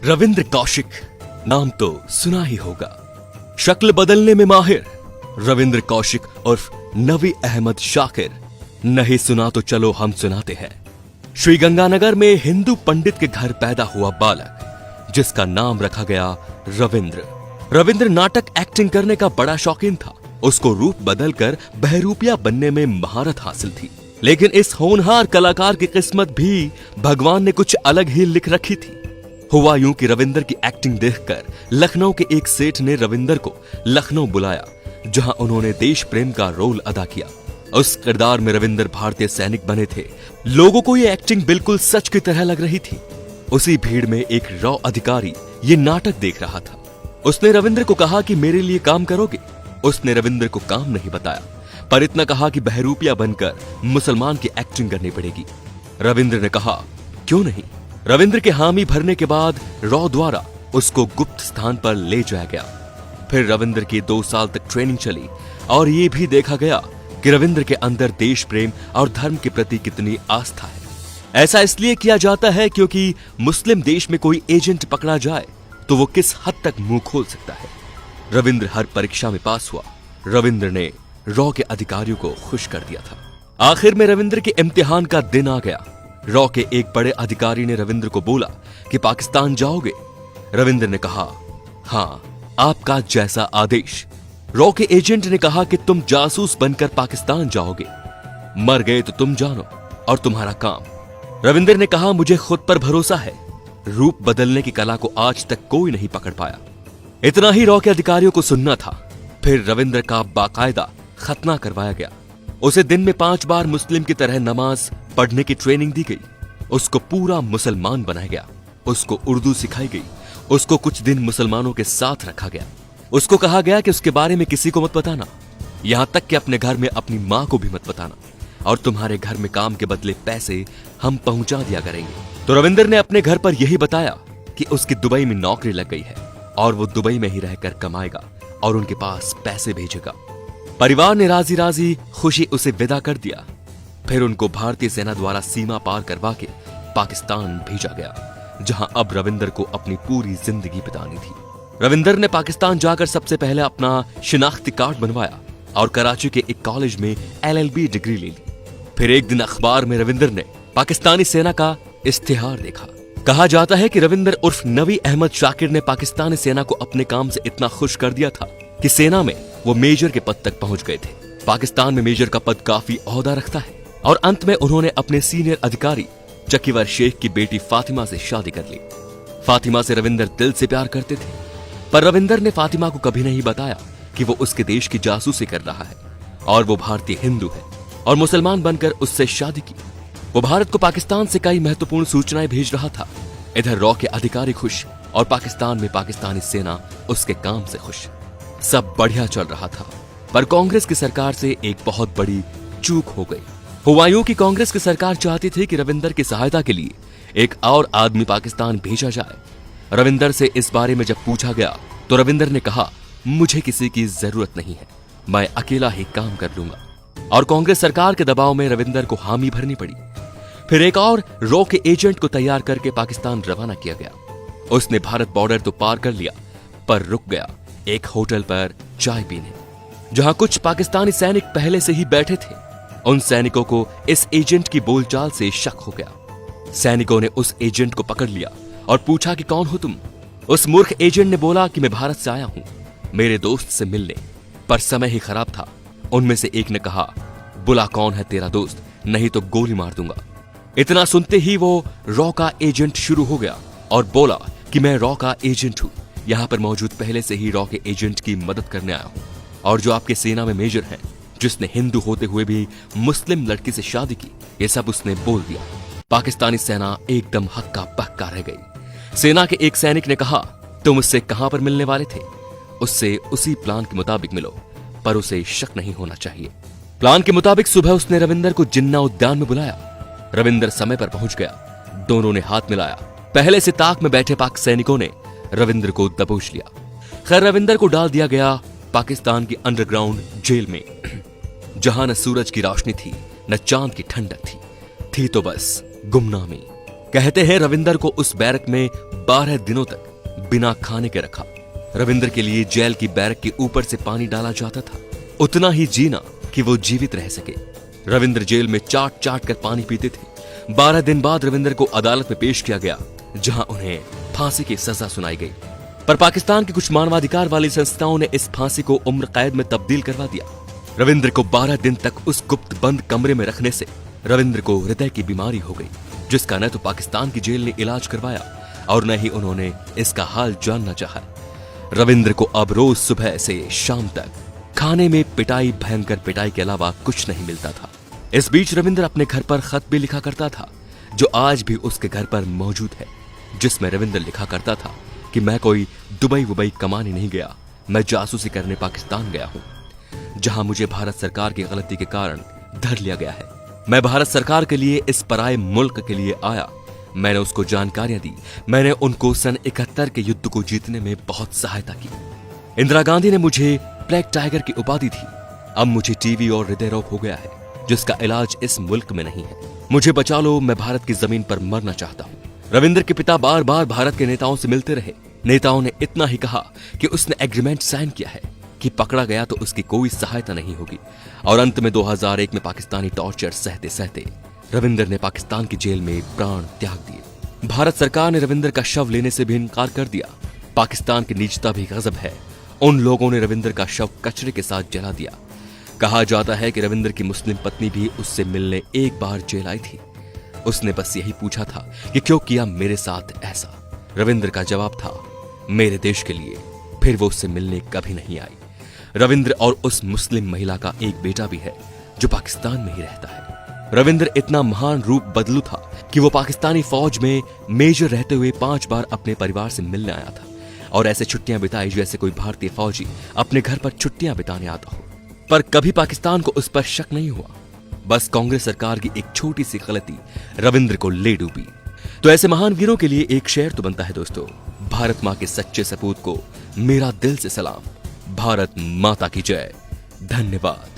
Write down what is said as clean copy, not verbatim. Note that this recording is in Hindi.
रविंद्र कौशिक नाम तो सुना ही होगा। शक्ल बदलने में माहिर रविंद्र कौशिक उर्फ नवी अहमद शाकिर। नहीं सुना तो चलो हम सुनाते हैं। श्री गंगानगर में हिंदू पंडित के घर पैदा हुआ बालक जिसका नाम रखा गया रविंद्र। रविंद्र नाटक एक्टिंग करने का बड़ा शौकीन था। उसको रूप बदलकर बहरूपिया बनने में महारत हासिल थी। लेकिन इस होनहार कलाकार की किस्मत भी भगवान ने कुछ अलग ही लिख रखी थी। हुआ यूं कि रविंद्र की एक्टिंग देखकर लखनऊ के एक सेठ ने रविंद्र को लखनऊ बुलाया, जहां उन्होंने देश प्रेम का रोल अदा किया। उस किरदार में रविंद्र भारतीय सैनिक बने थे। लोगों को ये एक्टिंग बिल्कुल सच की तरह लग रही थी। उसी भीड़ में एक रॉ अधिकारी ये नाटक देख रहा था। उसने रविंद्र को कहा कि मेरे लिए काम करोगे। उसने रविंद्र को काम नहीं बताया, पर इतना कहा कि बहरूपिया बनकर मुसलमान की एक्टिंग करनी पड़ेगी। रविंद्र ने कहा क्यों नहीं। रविंद्र के हामी भरने के बाद रॉ द्वारा उसको गुप्त स्थान पर ले जाया गया। फिर रविंद्र की 2 साल तक ट्रेनिंग चली और ये भी देखा गया कि रविंद्र के अंदर देश प्रेम और धर्म के प्रति कितनी आस्था है। ऐसा इसलिए किया जाता है क्योंकि मुस्लिम देश में कोई एजेंट पकड़ा जाए तो वो किस हद तक मुंह खोल सकता है। रविंद्र हर परीक्षा में पास हुआ। रविंद्र ने रॉ के अधिकारियों को खुश कर दिया था। आखिर में रविंद्र के इम्तिहान का दिन आ गया। रॉ के एक बड़े अधिकारी ने रविंद्र को बोला कि पाकिस्तान जाओगे। रविंद्र ने कहा हां, आपका जैसा आदेश। रॉ के एजेंट ने कहा कि तुम जासूस बनकर पाकिस्तान जाओगे, मर गए तो तुम जानो और तुम्हारा काम। रविंद्र ने कहा मुझे खुद पर भरोसा है। रूप बदलने की कला को आज तक कोई नहीं पकड़ पाया। इतना ही रॉ के अधिकारियों को सुनना था। फिर रविंद्र का बाकायदा खतना करवाया गया। उसे दिन में 5 बार मुस्लिम की तरह नमाज पढ़ने की ट्रेनिंग दी गई। उसको पूरा मुसलमान बनाया गया। उसको उर्दू सिखाई गई। उसको कुछ दिन मुसलमानों के साथ रखा गया। उसको कहा गया कि उसके बारे में किसी को मत बताना, यहां तक कि अपने घर में अपनी मां को भी मत बताना, और तुम्हारे घर में काम के बदले पैसे हम पहुंचा दिया करेंगे। तो रविंद्र ने अपने घर पर यही बताया कि उसकी दुबई में नौकरी लग गई है और वो दुबई में ही रहकर कमाएगा और उनके पास पैसे भेजेगा। परिवार ने राजी राजी खुशी उसे विदा कर दिया। फिर उनको भारतीय सेना द्वारा सीमा पार करवा के पाकिस्तान भेजा गया, जहां अब रविंद्र को अपनी पूरी जिंदगी बितानी थी। रविंद्र ने पाकिस्तान जाकर सबसे पहले अपना शिनाख्ती कार्ड बनवाया और कराची के एक कॉलेज में LLB डिग्री ले ली। फिर एक दिन अखबार में रविंद्र ने पाकिस्तानी सेना का इश्तिहार देखा। कहा जाता है कि रविंद्र उर्फ नवी अहमद शाकिर ने पाकिस्तानी सेना को अपने काम से इतना खुश कर दिया था कि सेना में वो मेजर के पद तक पहुंच गए थे। पाकिस्तान में मेजर का पद काफी ओहदा रखता है। और अंत में उन्होंने अपने सीनियर अधिकारी चकीवर शेख की बेटी फातिमा से शादी कर ली। फातिमा से रविंद्र दिल से प्यार करते थे, पर रविंद्र ने फातिमा को कभी नहीं बताया कि वो उसके देश की जासूसी कर रहा है और वो भारतीय हिंदू है, और मुसलमान बनकर उससे शादी की। वो भारत को पाकिस्तान से कई महत्वपूर्ण सूचनाएं भेज रहा था। इधर रॉ के अधिकारी खुश और पाकिस्तान में पाकिस्तानी सेना उसके काम से खुश। सब बढ़िया चल रहा था, पर कांग्रेस की सरकार से एक बहुत बड़ी चूक हो गई। हुआ यूं कि कांग्रेस की सरकार चाहती थी कि रविंद्र की सहायता के लिए एक और आदमी पाकिस्तान भेजा जाए। रविंद्र से इस बारे में जब पूछा गया तो रविंद्र ने कहा मुझे किसी की जरूरत नहीं है, मैं अकेला ही काम कर लूंगा। और कांग्रेस सरकार के दबाव में रविंद्र को हामी भरनी पड़ी। फिर एक और रॉ के एजेंट को तैयार करके पाकिस्तान रवाना किया गया। उसने भारत बॉर्डर तो पार कर लिया, पर रुक गया एक होटल पर चाय पीने, जहां कुछ पाकिस्तानी सैनिक पहले से ही बैठे थे। उन सैनिकों को इस एजेंट की बोलचाल से शक हो गया। सैनिकों ने उस एजेंट को पकड़ लिया और पूछा कि कौन हो तुम। उस मूर्ख एजेंट ने बोला कि मैं भारत से आया हूं मेरे दोस्त से मिलने, पर समय ही खराब था। उनमें से एक ने कहा बुला कौन है तेरा दोस्त, नहीं तो गोली मार दूंगा। इतना सुनते ही वो रॉ का एजेंट शुरू हो गया और बोला कि मैं रॉ का एजेंट हूं, यहां पर मौजूद पहले से ही रॉ के एजेंट की मदद करने आया हूं, और जो आपके सेना में मेजर हैं, जिसने हिंदू होते हुए भी मुस्लिम लड़की से शादी की, ये सब उसने बोल दिया। पाकिस्तानी सेना एकदम हक्का बक्का रह गई। सेना के एक सैनिक ने कहा तुम उससे कहां पर मिलने वाले थे? उससे उसी प्लान के मुताबिक मिलो, पर उसे शक नहीं होना चाहिए। प्लान के मुताबिक सुबह उसने रविंद्र को जिन्ना उद्यान में बुलाया। रविंद्र समय पर पहुंच गया। दोनों ने हाथ मिलाया। पहले से ताक में बैठे पाक सैनिकों ने रविंद्र को दबोच लिया। खैर रविंद्र को डाल दिया गया पाकिस्तान की अंडरग्राउंड जेल में, जहां न सूरज की रोशनी थी न चांद की ठंडक थी तो बस गुमनामी। कहते हैं रविंदर को उस बैरक में 12 दिनों तक बिना खाने के रखा। रविंदर के लिए जेल की बैरक के ऊपर से पानी डाला जाता था, उतना ही जीना कि वो जीवित रह सके। रविंदर जेल में चाट चाट कर पानी पीते थे। 12 दिन बाद रविंदर को अदालत में पेश किया गया, जहां उन्हें फांसी की सजा सुनाई गई। पर पाकिस्तान की कुछ मानवाधिकार वाली संस्थाओं ने इस फांसी को उम्र कैद में तब्दील करवा दिया। रविंद्र को 12 दिन तक उस गुप्त बंद कमरे में रखने से रविंद्र को हृदय की बीमारी हो गई, जिसका न तो पाकिस्तान की जेल ने इलाज करवाया और न ही उन्होंने इसका हाल जानना चाहा। रविंद्र को अब रोज सुबह से शाम तक खाने में पिटाई, भयंकर पिटाई के अलावा कुछ नहीं मिलता था। इस बीच रविंद्र अपने घर पर खत भी लिखा करता था, जो आज भी उसके घर पर मौजूद है, जिसमें रविंद्र लिखा करता था कि मैं कोई दुबई वुबई कमाने नहीं गया, मैं जासूसी करने पाकिस्तान गया हूं, जहां मुझे भारत सरकार की गलती के कारण धर लिया गया है। मैं भारत सरकार के लिए इस पराये मुल्क के लिए आया। मैंने उसको जानकारियां दी, मैंने उनको सन 71 के युद्ध को जीतने में बहुत सहायता की। इंदिरा गांधी ने मुझे ब्लैक टाइगर की उपाधि दी। अब मुझे टीबी और हृदय रोग हो गया है, जिसका इलाज इस मुल्क में नहीं है। मुझे बचा लो, मैं भारत की जमीन पर मरना चाहता हूं। रविंद्र के पिता बार बार भारत के नेताओं से मिलते रहे। नेताओं ने इतना ही कहा कि उसने एग्रीमेंट साइन किया है कि पकड़ा गया तो उसकी कोई सहायता नहीं होगी। और अंत में 2001 में पाकिस्तानी टॉर्चर सहते सहते रविंद्र ने पाकिस्तान की जेल में प्राण त्याग दिए। भारत सरकार ने रविंद्र का शव लेने से भी इनकार कर दिया। पाकिस्तान की नीचता भी गजब है। उन लोगों ने रविंद्र का शव कचरे के साथ जला दिया। कहा जाता है कि रविंद्र की मुस्लिम पत्नी भी उससे मिलने एक बार जेल आई थी। उसने बस यही पूछा था कि क्यों किया मेरे साथ ऐसा। रविंद्र का जवाब था, मेरे देश के लिए। फिर वो उससे मिलने कभी नहीं आई। रविंद्र और उस मुस्लिम महिला का एक बेटा भी है, जो पाकिस्तान में ही रहता है। रविंद्र इतना महान रूप बदलू था कि वो पाकिस्तानी फौज में मेजर रहते हुए 5 बार अपने परिवार से मिलने आया था और ऐसे छुट्टियां बिताई जैसे कोई भारतीय फौजी अपने घर पर छुट्टियां बिताने आता हो। पर कभी पाकिस्तान को उस पर शक नहीं हुआ। बस कांग्रेस सरकार की एक छोटी सी गलती रविंद्र को ले डूबी। तो ऐसे महान वीरों के लिए एक शेर तो बनता है दोस्तों, भारत मां के सच्चे सपूत को मेरा दिल से सलाम। भारत माता की जय। धन्यवाद।